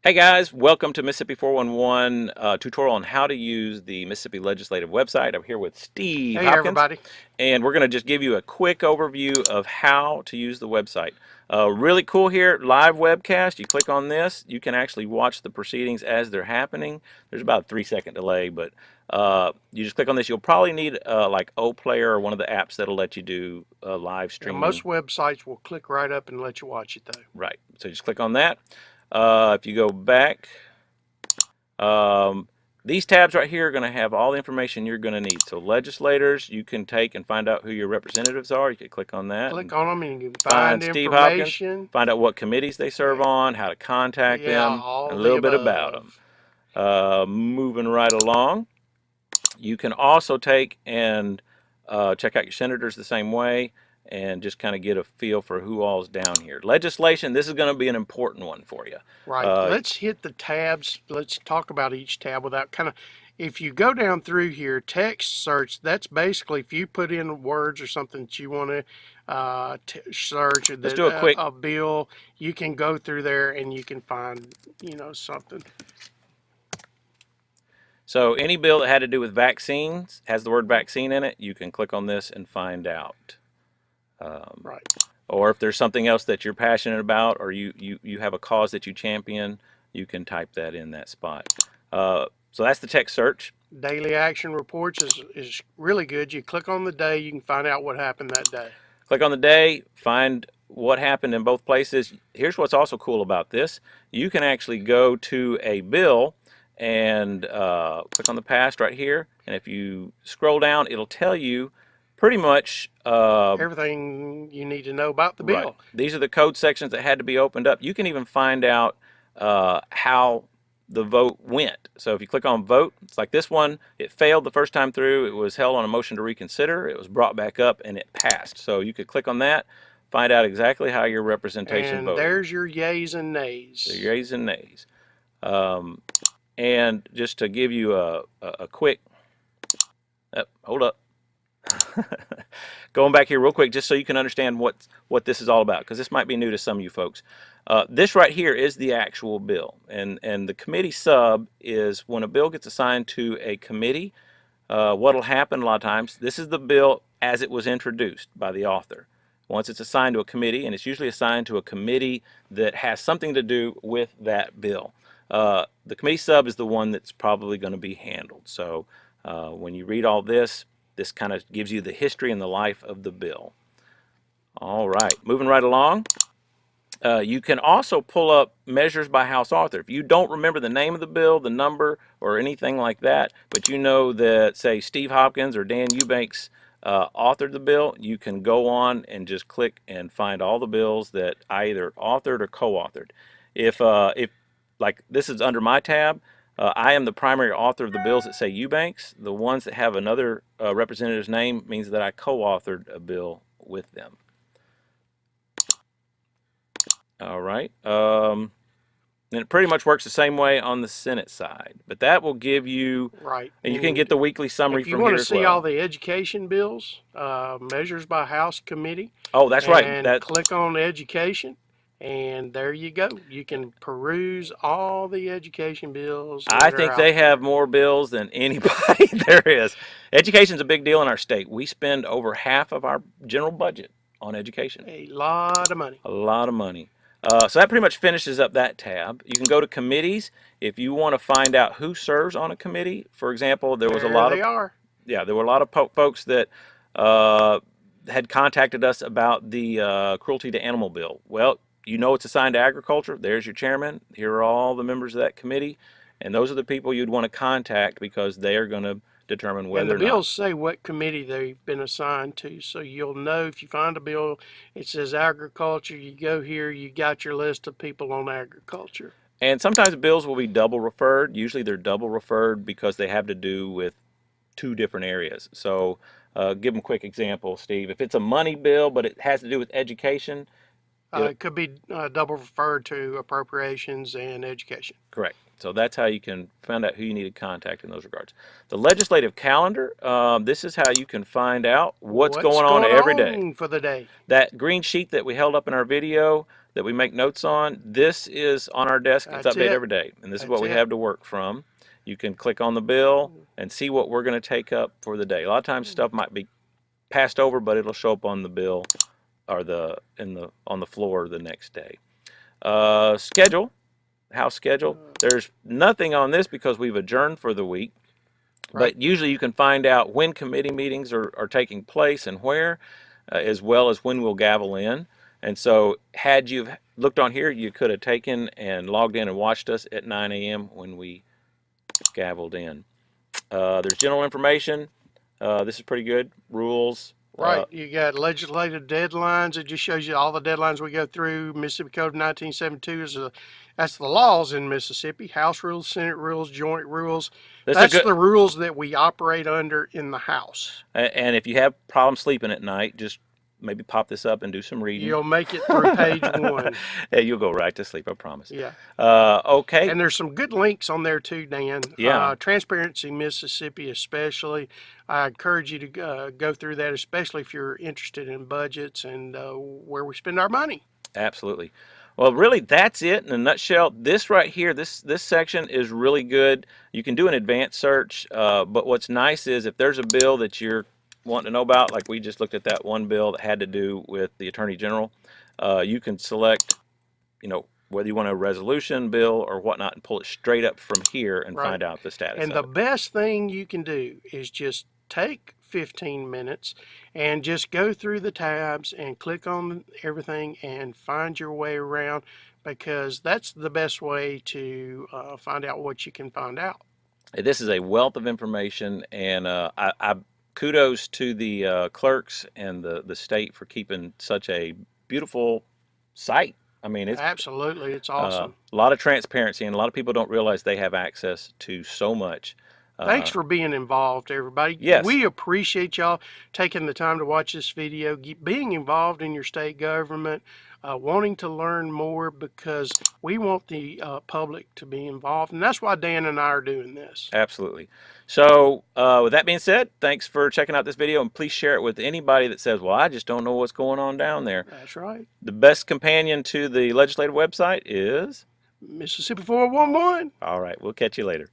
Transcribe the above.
Hey guys, welcome to Mississippi 411 tutorial on how to use the Mississippi Legislative website. I'm here with Steve Hey Hopkins, everybody. and we're going to just give you a quick overview of how to use the website. Really cool here, live webcast. You click on this, you can actually watch the proceedings as they're happening. There's about a 3-second delay, but you just click on this. You'll probably need like OPlayer or one of the apps that'll let you do live Yeah, streaming. most websites will click right up and let you watch it though. Right, so just click on that. If you go back, um, these tabs right here are going to have all the information you're going to need. So legislators, you can take and find out who your representatives are. You can click on that and Click on them and you can find find Steve Hopkins, information. find out what committees they serve Yeah, on, how to contact yeah, them, and all a the little bit about them. above. Moving right along, you can also take and check out your senators the same way and just kind of get a feel for who all's down here. Legislation, this is going to be an important one for you. Right. Uh, Let's hit the tabs. Let's talk about each tab without kind of, if you go down through here, text search, that's basically if you put in words or something that you want to search or let's that do a quick. a bill, you can go through there and you can find, something. So any bill that had to do with vaccines has the word vaccine in it. You can click on this and find out. Um, Right. or if there's something else that you're passionate about, or you have a cause that you champion, you can type that in that spot. So that's the text search. Daily action reports is really good. You click on the day, you can find out what happened that day. Click on the day, find what happened in both places. Here's what's also cool about this. You can actually go to a bill and click on the past right here. And if you scroll down, it'll tell you pretty much Everything you need to know about the right. bill. These are the code sections that had to be opened up. You can even find out how the vote went. So if you click on vote, it's like this one, it failed the first time through. It was held on a motion to reconsider. It was brought back up and it passed. So you could click on that, find out exactly how your representation And voted. there's your yays and The nays. yeas and nays. Um, and just to give you a quick, hold up. Going back here real quick, just so you can understand what this is all about, because this might be new to some of you folks. This right here is the actual bill, and the committee sub is when a bill gets assigned to a committee. What'll happen a lot of times? This is the bill as it was introduced by the author. Once it's assigned to a committee, and it's usually assigned to a committee that has something to do with that bill. The committee sub is the one that's probably going to be handled. So when you read all this, this kind of gives you the history and the life of the bill. All right, moving right along. You can also pull up measures by House author. If you don't remember the name of the bill, the number, or anything like that, but you know that, say, Steve Hopkins or Dan Eubanks authored the bill, you can go on and just click and find all the bills that I either authored or co-authored. If like this is under my tab, I am the primary author of the bills that say Eubanks. The ones that have another representative's name means that I co-authored a bill with them. All right. And it pretty much works the same way on the Senate side, but that will give you, Right. and you can And get the weekly summary if you from want here to as see all well. the education bills, measures by House committee, Oh, that's right. and That click on education, and there you go. You can peruse all the education bills I that are think they out have there. more bills than anybody there is. Education's a big deal in our state. We spend over half of our general budget on education. A lot of money. A lot of money. So that pretty much finishes up that tab. You can go to committees if you want to find out who serves on a committee. For example, there was a There lot they of are. there were a lot of folks that uh, had contacted us about the cruelty to animal bill. Well, you know it's assigned to agriculture. There's your chairman. Here are all the members of that committee, and those are the people you'd want to contact because they are going to determine And whether the or not. bills say what committee they've been assigned to, so you'll know if you find a bill, it says agriculture, you go here, you got your list of people on agriculture. And sometimes bills will be double referred. Usually they're double referred because they have to do with two different areas. So give them a quick example, Steve. If it's a money bill, but it has to do with education, it It could be double referred to appropriations and education. correct. So that's how you can find out who you need to contact in those regards. The legislative calendar, this is how you can find out what's What's going on going every day. on for the day? That green sheet that we held up in our video, that we make notes on. This is on our desk. It's That's updated it. every day, and this is what That's we it. have to work from. You can click on the bill and see what we're going to take up for the day. A lot of times stuff might be passed over, but it'll show up on the bill or on the floor the next day. Schedule, house schedule. There's nothing on this because we've adjourned for the week. Right. But usually you can find out when committee meetings are taking place and where, as well as when we'll gavel in. And so had you looked on here, you could have taken and logged in and watched us at 9 a.m. when we gavelled in. There's general information. This is pretty good. Rules. Right, you got legislative deadlines. It just shows you all the deadlines we go through. Mississippi Code of 1972 that's the laws in Mississippi. House rules, Senate rules, joint rules. That's the rules that we operate under in the House. And if you have problems sleeping at night, just maybe pop this up and do some reading. You'll make it through page 1. Yeah, you'll go right to sleep, I promise. Yeah. Okay. And there's some good links on there too, Dan. Yeah. Transparency Mississippi especially. I encourage you to go through that, especially if you're interested in budgets and where we spend our money. Absolutely. Well, really, that's it in a nutshell. This right here, this section is really good. You can do an advanced search, but what's nice is if there's a bill that you're wanting to know about, like we just looked at that one bill that had to do with the Attorney General, you can select, whether you want a resolution, bill, or whatnot, and pull it straight up from here and find out the status And of the it. best thing you can do is just take 15 minutes and just go through the tabs and click on everything and find your way around, because that's the best way to find out what you can find out. This is a wealth of information, and I kudos to the clerks and the state for keeping such a beautiful site. I mean, it's absolutely, it's awesome. A lot of transparency, and a lot of people don't realize they have access to so much. Thanks for being involved, everybody. Yes. We appreciate y'all taking the time to watch this video, being involved in your state government, wanting to learn more, because we want the public to be involved, and that's why Dan and I are doing this. Absolutely. So with that being said, thanks for checking out this video, and please share it with anybody that says, well, I just don't know what's going on down there. That's right. The best companion to the legislative website is Mississippi 411. All right, we'll catch you later.